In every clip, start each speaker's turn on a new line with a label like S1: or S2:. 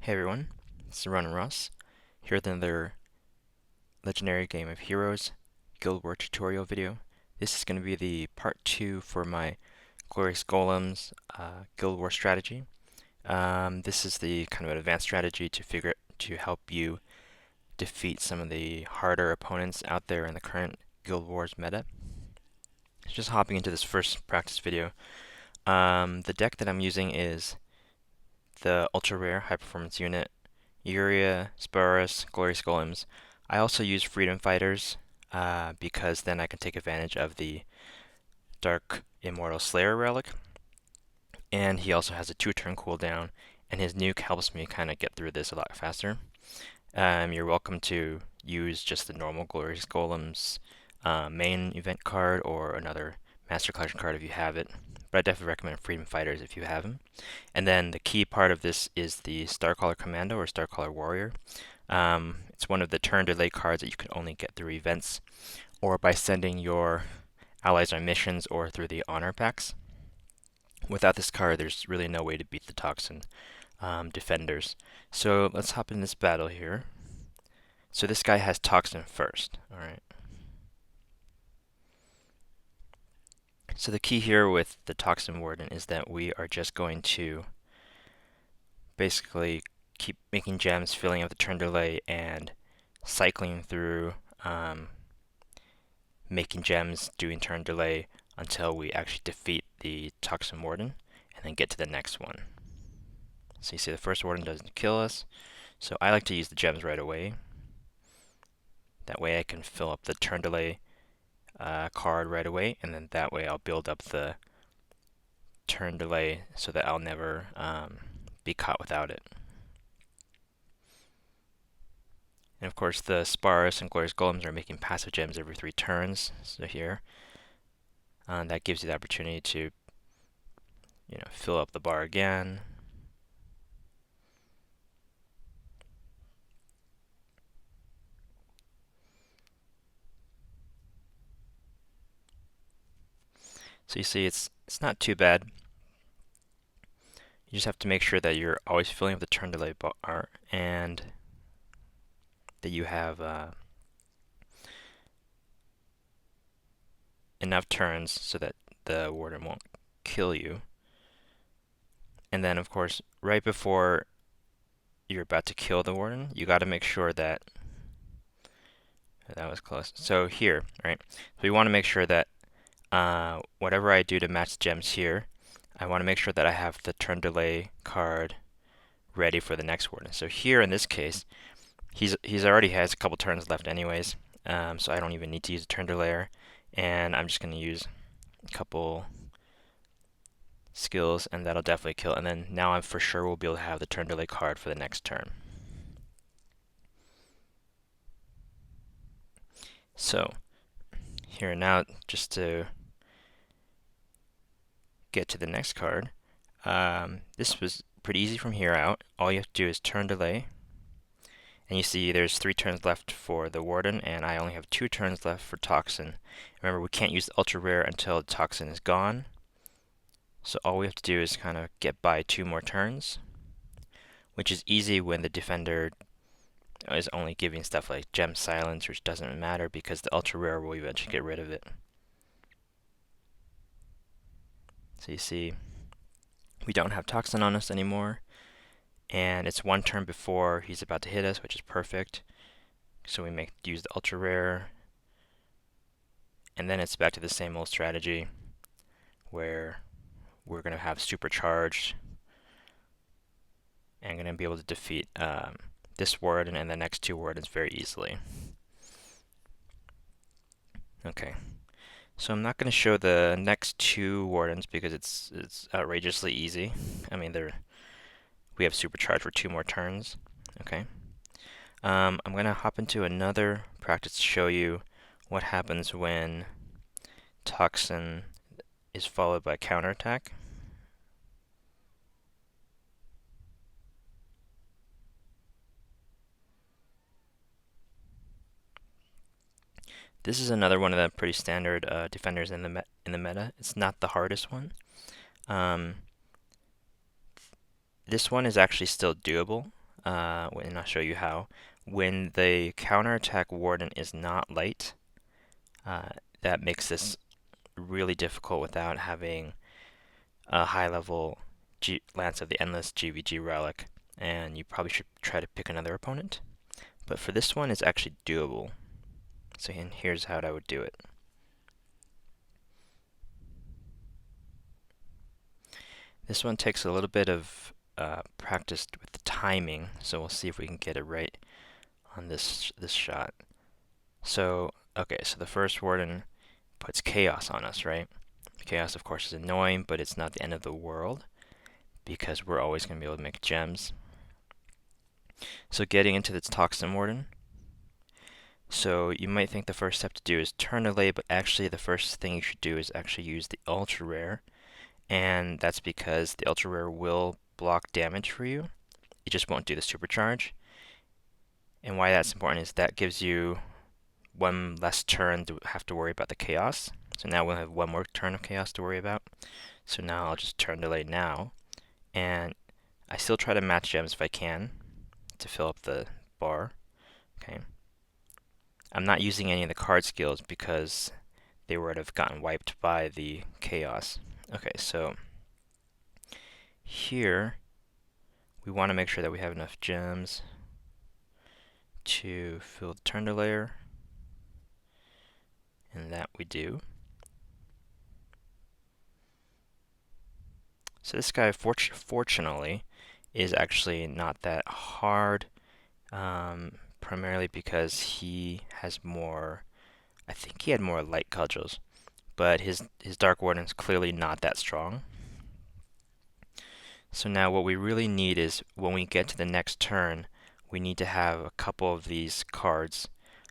S1: Hey everyone, this is Ronin Ros, here with another Legendary Game of Heroes Guild War tutorial video. This is going to be the part 2 for my Glorious Golems Guild War strategy. This is the kind of an advanced strategy to help you defeat some of the harder opponents out there in the current Guild Wars meta. Just hopping into this first practice video. The deck that I'm using is the ultra rare high performance unit, Uria, Sparus, Glorious Golems. I also use Freedom Fighters because then I can take advantage of the Dark Immortal Slayer relic. And he also has a 2-turn cooldown, and his nuke helps me kind of get through this a lot faster. You're welcome to use just the normal Glorious Golems main event card or another Master Collection card if you have it. But I definitely recommend Freedom Fighters if you have them. And then the key part of this is the Starcaller Commando or Starcaller Warrior. It's one of the turn delay cards that you can only get through events or by sending your allies on missions or through the honor packs. Without this card, there's really no way to beat the Toxin defenders. So let's hop in this battle here. So this guy has Toxin first. Alright. So the key here with the Toxin Warden is that we are just going to basically keep making gems, filling up the turn delay, and cycling through making gems, doing turn delay until we actually defeat the Toxin Warden and then get to the next one. So you see the first Warden doesn't kill us, so I like to use the gems right away. That way I can fill up the turn delay card right away, and then that way I'll build up the turn delay so that I'll never be caught without it. And of course the Sparus and Glorious Golems are making passive gems every 3 turns, so here. That gives you the opportunity to fill up the bar again. So you see it's not too bad. You just have to make sure that you're always filling up the turn delay bar and that you have enough turns so that the warden won't kill you. And then of course right before you're about to kill the warden, you got to make sure that was close. So here, right? So we want to make sure that whatever I do to match gems here, I want to make sure that I have the turn delay card ready for the next warden. So here in this case, he's already has a couple turns left anyways, so I don't even need to use a turn delayer, and I'm just going to use a couple skills, and that'll definitely kill. And then now I'm for sure will be able to have the turn delay card for the next turn. So here now, just to get to the next card, this was pretty easy from here out. All you have to do is turn delay, and you see there's 3 turns left for the Warden, and I only have 2 turns left for Toxin. Remember, we can't use the ultra rare until the Toxin is gone, so all we have to do is kind of get by 2 more turns, which is easy when the defender is only giving stuff like Gem Silence, which doesn't matter because the ultra rare will eventually get rid of it. So you see, we don't have Toxin on us anymore, and it's 1 turn before he's about to hit us, which is perfect. So we use the ultra rare, and then it's back to the same old strategy where we're going to have supercharged and going to be able to defeat this warden and the next 2 wardens very easily. Okay, so I'm not going to show the next 2 wardens because it's outrageously easy. I mean, we have supercharged for 2 more turns. Okay, I'm going to hop into another practice to show you what happens when Toxin is followed by counterattack. This is another one of the pretty standard defenders in the meta. It's not the hardest one. This one is actually still doable. and I'll show you how. When the counterattack warden is not light, uh, that makes this really difficult without having a high level Lance of the Endless GvG relic, and you probably should try to pick another opponent. But for this one, it's actually doable. So here's how I would do it. This one takes a little bit of practice with the timing, so we'll see if we can get it right on this shot. So, okay, so the first warden puts chaos on us, right? Chaos, of course, is annoying, but it's not the end of the world because we're always going to be able to make gems. So getting into this Toxin warden. So you might think the first step to do is turn delay, but actually the first thing you should do is actually use the ultra rare, and that's because the ultra rare will block damage for you. It just won't do the supercharge. And why that's important is that gives you one less turn to have to worry about the chaos. So now we'll have one more turn of chaos to worry about. So now I'll just turn delay now, and I still try to match gems if I can to fill up the bar. Okay. I'm not using any of the card skills because they would have gotten wiped by the chaos. Okay, so here we want to make sure that we have enough gems to fill the turn delay, and that we do. So this guy, fortunately, is actually not that hard, primarily because he has more, I think he had more light cudgels, but his Dark Warden's clearly not that strong. So now what we really need is, when we get to the next turn, we need to have a couple of these cards,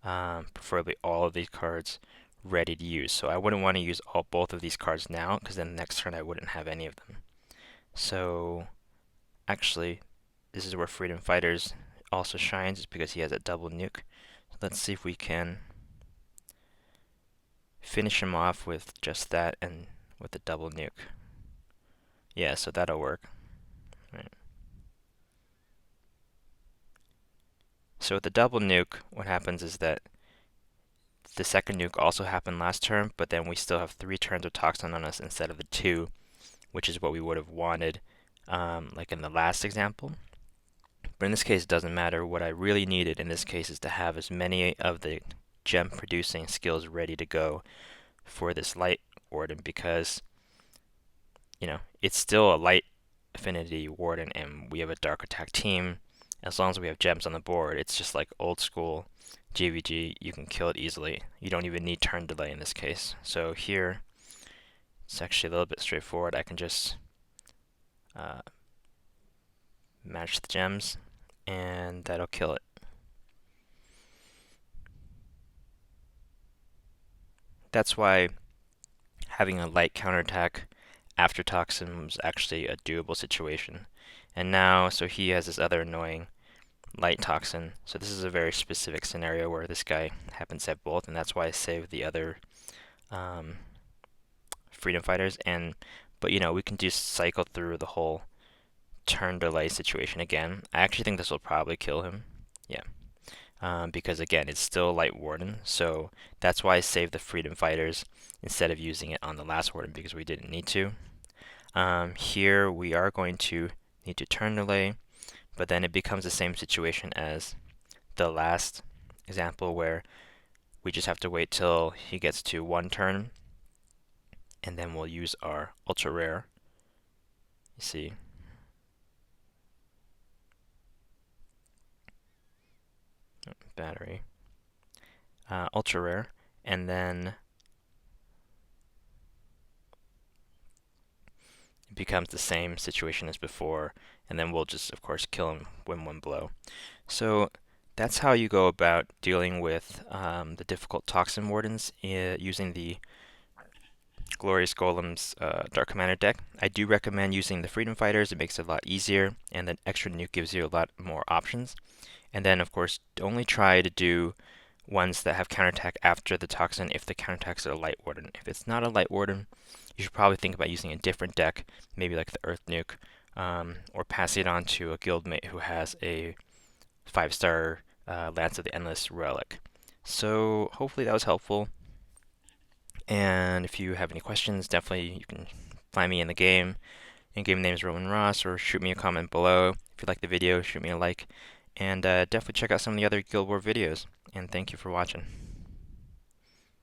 S1: preferably all of these cards, ready to use. So I wouldn't want to use both of these cards now, because then the next turn I wouldn't have any of them. So actually, this is where Freedom Fighters also shines, is because he has a double nuke. So let's see if we can finish him off with just that and with the double nuke. Yeah, so that'll work. Right. So with the double nuke, what happens is that the second nuke also happened last turn, but then we still have 3 turns of Toxin on us instead of the 2, which is what we would have wanted, like in the last example. But in this case, it doesn't matter. What I really needed in this case is to have as many of the gem producing skills ready to go for this light warden, because it's still a light affinity warden and we have a dark attack team. As long as we have gems on the board, it's just like old school GvG. You can kill it easily. You don't even need turn delay in this case. So here it's actually a little bit straightforward. I can just match the gems and that'll kill it. That's why having a light counterattack after Toxin was actually a doable situation. And now, so he has this other annoying light Toxin. So this is a very specific scenario where this guy happens to have both, and that's why I saved the other Freedom Fighters. But we can just cycle through the whole turn delay situation again. I actually think this will probably kill him. Yeah. Because again, it's still Light Warden, so that's why I saved the Freedom Fighters instead of using it on the last Warden, because we didn't need to. Here we are going to need to turn delay, but then it becomes the same situation as the last example where we just have to wait till he gets to 1 turn, and then we'll use our ultra rare. You see. Battery. Ultra rare, and then it becomes the same situation as before, and then we'll just, of course, kill him with 1 blow. So that's how you go about dealing with the difficult Toxin Wardens using the Glorious Golems Dark Commander deck. I do recommend using the Freedom Fighters. It makes it a lot easier, and the extra nuke gives you a lot more options. And then, of course, only try to do ones that have counterattack after the Toxin if the counterattacks are a Light Warden. If it's not a Light Warden, you should probably think about using a different deck, maybe like the Earth Nuke, or passing it on to a guildmate who has a 5-star Lance of the Endless relic. So hopefully that was helpful. And if you have any questions, definitely you can find me in the game. In-game name is Ronin Ros, or shoot me a comment below. If you like the video, shoot me a like. And definitely check out some of the other Guild War videos. And thank you for watching.